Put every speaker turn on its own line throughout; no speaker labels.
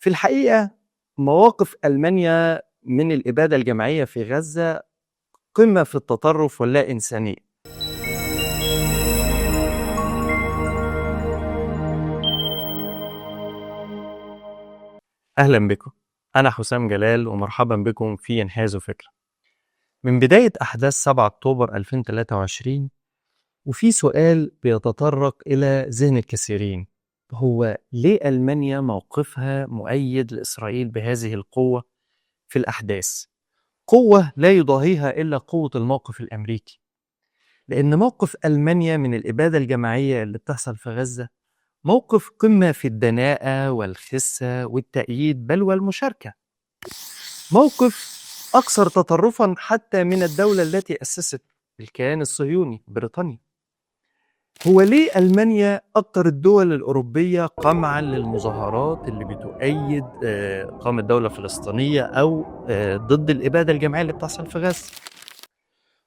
في الحقيقة مواقف ألمانيا من الإبادة الجماعية في غزة قمة في التطرف واللا إنسانية. أهلا بكم، أنا حسام جلال ومرحبا بكم في إنحاز فكرة. من بداية أحداث 7 أكتوبر 2023 وفي سؤال بيتطرق إلى ذهن الكثيرين، هو ليه ألمانيا موقفها مؤيد لإسرائيل بهذه القوة في الأحداث؟ قوة لا يضاهيها إلا قوة الموقف الأمريكي، لأن موقف ألمانيا من الإبادة الجماعية اللي بتحصل في غزة موقف قمة في الدناءة والخسة والتأييد بل والمشاركة، موقف أكثر تطرفا حتى من الدولة التي أسست الكيان الصهيوني بريطانيا. هو ليه ألمانيا أكثر الدول الأوروبية قمعا للمظاهرات اللي بتؤيد إقامة دولة فلسطينية أو ضد الإبادة الجماعية اللي بتحصل في غزة؟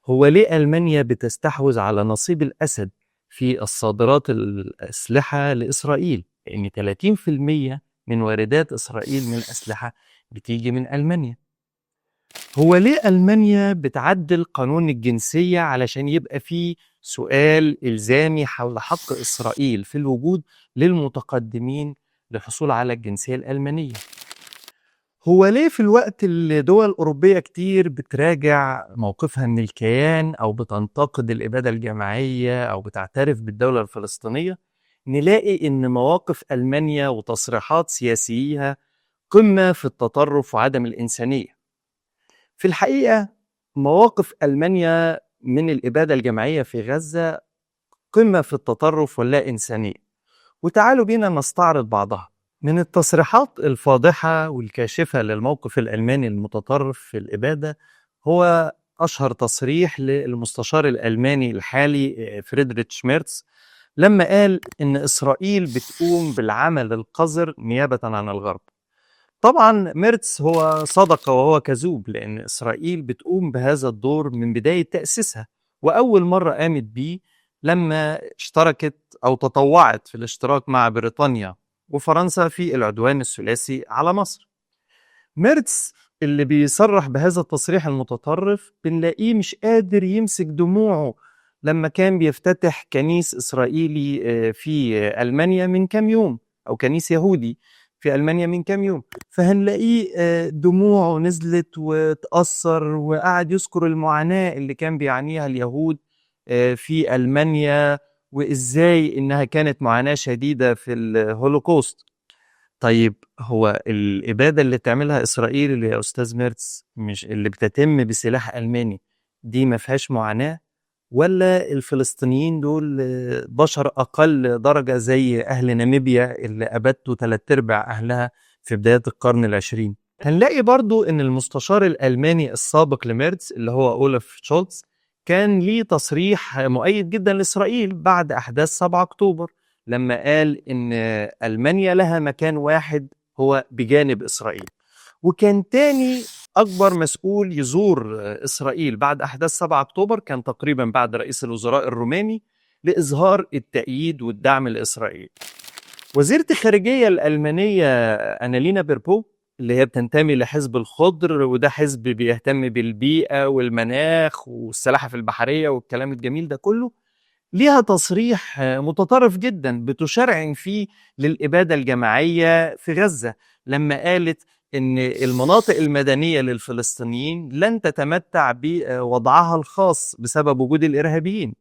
هو ليه ألمانيا بتستحوذ على نصيب الأسد في الصادرات الأسلحة لإسرائيل؟ لأن 30% من واردات إسرائيل من الأسلحة بتيجي من ألمانيا. هو ليه ألمانيا بتعدل قانون الجنسية علشان يبقى فيه سؤال إلزامي حول حق إسرائيل في الوجود للمتقدمين للحصول على الجنسية الألمانية؟ هو ليه في الوقت اللي دول أوروبية كتير بتراجع موقفها من الكيان أو بتنتقد الإبادة الجماعية أو بتعترف بالدولة الفلسطينية، نلاقي إن مواقف ألمانيا وتصريحات سياسيها قمة في التطرف وعدم الإنسانية؟ في الحقيقة مواقف ألمانيا من الإبادة الجماعية في غزة قمة في التطرف واللا إنسانية، وتعالوا بينا نستعرض بعضها. من التصريحات الفاضحة والكاشفة للموقف الألماني المتطرف في الإبادة هو أشهر تصريح للمستشار الألماني الحالي فريدريتش ميرتس، لما قال إن إسرائيل بتقوم بالعمل القذر نيابة عن الغرب. طبعا ميرتس هو صدق وهو كذوب، لأن إسرائيل بتقوم بهذا الدور من بداية تأسيسها، وأول مرة قامت بيه لما اشتركت أو تطوعت في الاشتراك مع بريطانيا وفرنسا في العدوان الثلاثي على مصر. ميرتس اللي بيصرح بهذا التصريح المتطرف بنلاقيه مش قادر يمسك دموعه لما كان بيفتتح كنيس إسرائيلي في ألمانيا من كام يوم، أو كنيس يهودي في ألمانيا من كام يوم، فهنلاقيه دموعه نزلت وتأثر وقعد يذكر المعاناة اللي كان بيعانيها اليهود في ألمانيا، وإزاي إنها كانت معاناة شديدة في الهولوكوست. طيب هو الإبادة اللي بتعملها إسرائيل اللي يا أستاذ ميرتس مش اللي بتتم بسلاح ألماني دي ما فيهاش معاناة؟ ولا الفلسطينيين دول بشر أقل درجة زي أهل ناميبيا اللي أبدوا 3/4 أهلها في بداية القرن العشرين؟ هنلاقي برضو إن المستشار الألماني السابق لميرتس اللي هو أولف شولتز كان ليه تصريح مؤيد جدا لإسرائيل بعد أحداث 7 أكتوبر، لما قال إن ألمانيا لها مكان واحد هو بجانب إسرائيل. وكان تاني أكبر مسؤول يزور إسرائيل بعد أحداث 7 أكتوبر كان تقريبا بعد رئيس الوزراء الروماني لإظهار التأييد والدعم لإسرائيل. وزيرة الخارجية الألمانية أنالينا بيربو اللي هي بتنتمي لحزب الخضر، وده حزب بيهتم بالبيئة والمناخ والسلاحف البحرية والكلام الجميل ده كله، ليها تصريح متطرف جدا بتشرعن فيه للإبادة الجماعية في غزة، لما قالت إن المناطق المدنية للفلسطينيين لن تتمتع بوضعها الخاص بسبب وجود الإرهابيين،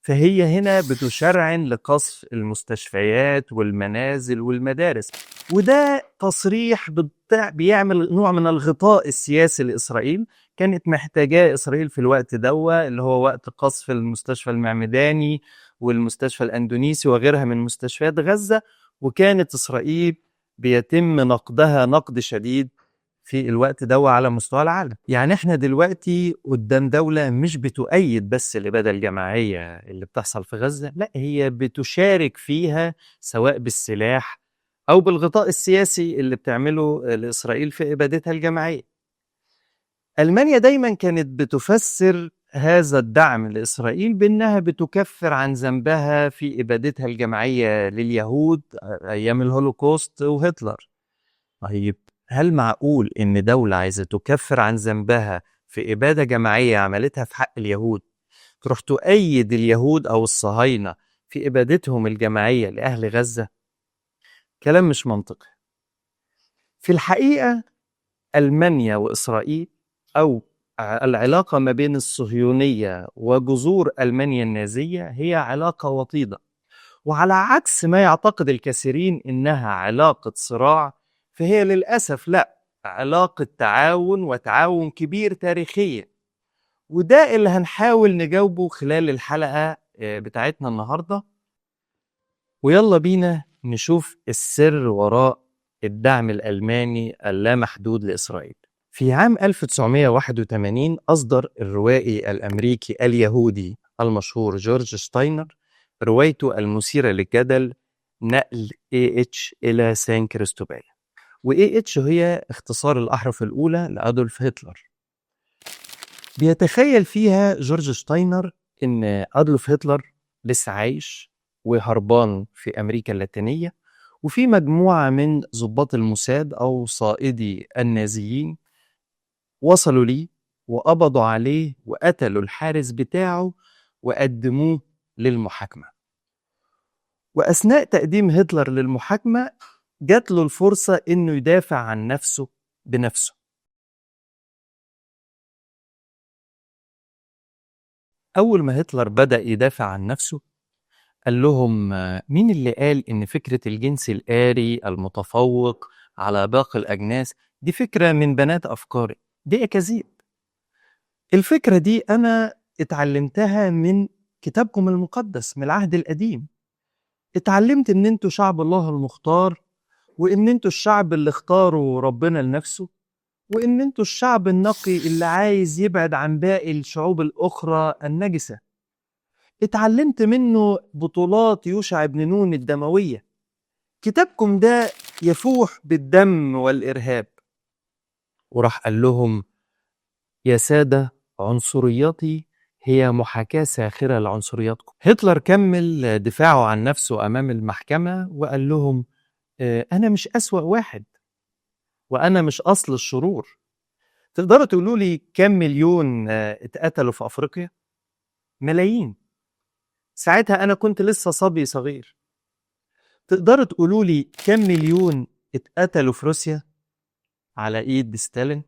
فهي هنا بتشرعن لقصف المستشفيات والمنازل والمدارس. وده تصريح بيعمل نوع من الغطاء السياسي لإسرائيل كانت محتاجاه إسرائيل في الوقت دوا، اللي هو وقت قصف المستشفى المعمداني والمستشفى الأندونيسي وغيرها من مستشفيات غزة، وكانت إسرائيل بيتم نقدها نقد شديد في الوقت ده على مستوى العالم. يعني احنا دلوقتي قدام دولة مش بتؤيد بس الإبادة الجماعية اللي بتحصل في غزة، لا هي بتشارك فيها سواء بالسلاح أو بالغطاء السياسي اللي بتعمله لإسرائيل في إبادتها الجماعية. ألمانيا دايما كانت بتفسر هذا الدعم لإسرائيل بأنها بتكفر عن ذنبها في إبادتها الجماعية لليهود أيام الهولوكوست وهتلر، طيب هل معقول إن دولة عايزة تكفر عن ذنبها في إبادة جماعية عملتها في حق اليهود تروح تؤيد اليهود أو الصهاينة في إبادتهم الجماعية لأهل غزة؟ كلام مش منطقي. في الحقيقة ألمانيا وإسرائيل، أو العلاقة ما بين الصهيونية وجذور ألمانيا النازية، هي علاقة وطيدة، وعلى عكس ما يعتقد الكثيرين إنها علاقة صراع، فهي للأسف لا، علاقة تعاون، وتعاون كبير تاريخيا. وده اللي هنحاول نجاوبه خلال الحلقة بتاعتنا النهاردة. ويلا بينا نشوف السر وراء الدعم الألماني اللامحدود لإسرائيل. في عام 1981 أصدر الروائي الأمريكي اليهودي المشهور جورج شتاينر روايته المثيرة للجدل نقل AH إلى سان كريستوبال. وAH هي اختصار الأحرف الأولى لأدولف هتلر. بيتخيل فيها جورج شتاينر إن أدولف هتلر لسه عايش وهربان في أمريكا اللاتينية، وفي مجموعة من ضباط الموساد أو صائدي النازيين وصلوا ليه وقبضوا عليه وقتلوا الحارس بتاعه وقدموه للمحاكمة. وأثناء تقديم هتلر للمحاكمة جات له الفرصة إنه يدافع عن نفسه بنفسه. أول ما هتلر بدأ يدافع عن نفسه قال لهم مين اللي قال إن فكرة الجنس الآري المتفوق على باقي الأجناس دي فكرة من بنات أفكاري؟ دي أكاذيب. الفكرة دي أنا اتعلمتها من كتابكم المقدس من العهد القديم. اتعلمت إن انتوا شعب الله المختار، وإن انتوا الشعب اللي اختاروا ربنا لنفسه، وإن انتوا الشعب النقي اللي عايز يبعد عن باقي الشعوب الأخرى النجسة. اتعلمت منه بطولات يوشع بن نون الدموية. كتابكم ده يفوح بالدم والإرهاب. وراح قال لهم يا سادة، عنصرياتي هي محاكاة ساخرة لعنصرياتكم. هتلر كمل دفاعه عن نفسه أمام المحكمة وقال لهم أنا مش أسوأ واحد، وأنا مش أصل الشرور. تقدروا تقولوا لي كم مليون اتقتلوا في أفريقيا؟ ملايين. ساعتها أنا كنت لسه صبي صغير. تقدروا تقولوا لي كم مليون اتقتلوا في روسيا على إيد ستالين؟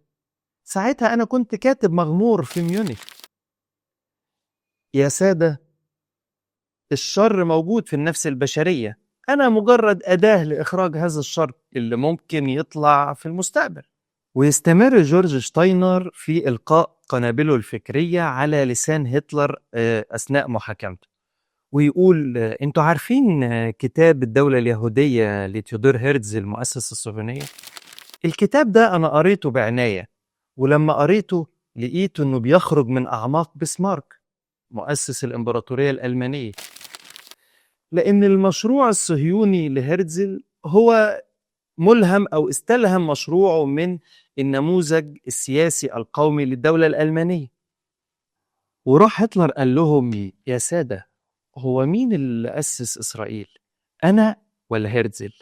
ساعتها أنا كنت كاتب مغمور في ميونخ. يا سادة، الشر موجود في النفس البشرية، أنا مجرد أداة لإخراج هذا الشر اللي ممكن يطلع في المستقبل. ويستمر جورج شتاينر في إلقاء قنابله الفكرية على لسان هتلر أثناء محاكمته، ويقول أنتوا عارفين كتاب الدولة اليهودية لتيودور هيرتز المؤسس الصهيونية؟ الكتاب ده أنا قريته بعناية، ولما قريته لقيته أنه بيخرج من أعماق بسمارك مؤسس الإمبراطورية الألمانية، لأن المشروع الصهيوني لهرتزل هو ملهم أو استلهم مشروعه من النموذج السياسي القومي للدولة الألمانية. وراح هتلر قال لهم يا سادة، هو مين اللي أسس إسرائيل؟ أنا ولا هرتزل؟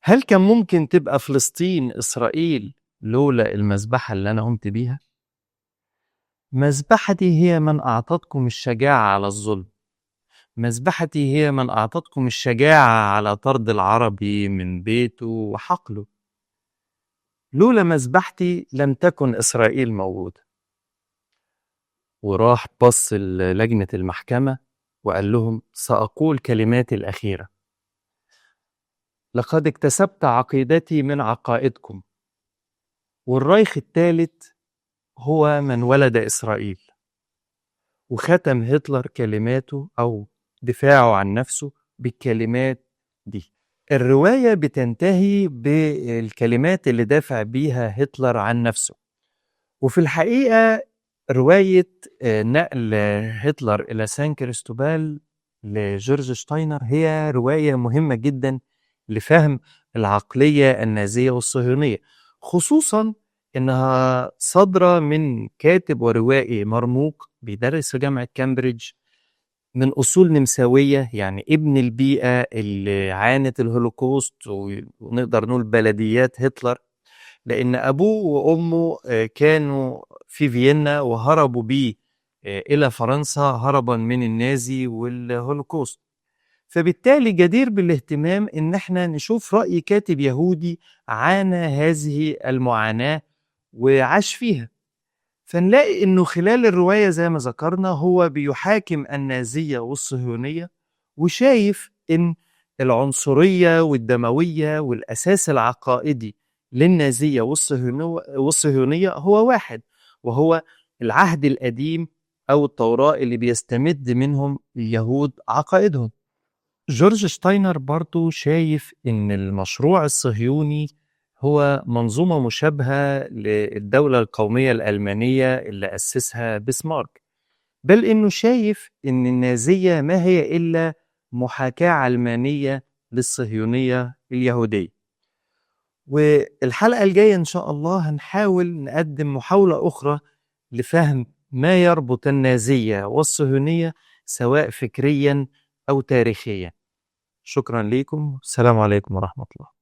هل كان ممكن تبقى فلسطين إسرائيل لولا المذبحة اللي أنا قمت بيها؟ مذبحتي هي من أعطتكم الشجاعة على الظلم. مذبحتي هي من أعطتكم الشجاعة على طرد العربي من بيته وحقله. لولا مذبحتي لم تكن إسرائيل موجودة. وراح بص لجنة المحكمة وقال لهم سأقول كلماتي الأخيرة: لقد اكتسبت عقيدتي من عقائدكم، والرايخ الثالث هو من ولد إسرائيل. وختم هتلر كلماته أو دفاعه عن نفسه بالكلمات دي. الرواية بتنتهي بالكلمات اللي دافع بيها هتلر عن نفسه. وفي الحقيقة رواية نقل هتلر إلى سان كريستوبال لجورج شتاينر هي رواية مهمة جدا لفهم العقلية النازية والصهيونية، خصوصا إنها صادرة من كاتب وروائي مرموق بيدرس في جامعة كامبريدج من أصول نمساوية، يعني ابن البيئة اللي عانت الهولوكوست ونقدر نقول بلديات هتلر، لأن أبوه وأمه كانوا في فيينا وهربوا بيه إلى فرنسا هربا من النازي والهولوكوست. فبالتالي جدير بالاهتمام إن احنا نشوف رأي كاتب يهودي عانى هذه المعاناة وعاش فيها. فنلاقي إنه خلال الرواية زي ما ذكرنا هو بيحاكم النازية والصهيونية، وشايف إن العنصرية والدموية والأساس العقائدي للنازية والصهيونية هو واحد، وهو العهد القديم أو التوراة اللي بيستمد منهم اليهود عقائدهم. جورج شتاينر برضو شايف إن المشروع الصهيوني هو منظومة مشابهة للدولة القومية الألمانية اللي أسسها بسمارك، بل إنه شايف إن النازية ما هي إلا محاكاة علمانية للصهيونية اليهودية. والحلقة الجاية إن شاء الله هنحاول نقدم محاولة أخرى لفهم ما يربط النازية والصهيونية سواء فكريا أو تاريخيا. شكرا لكم، السلام عليكم ورحمة الله.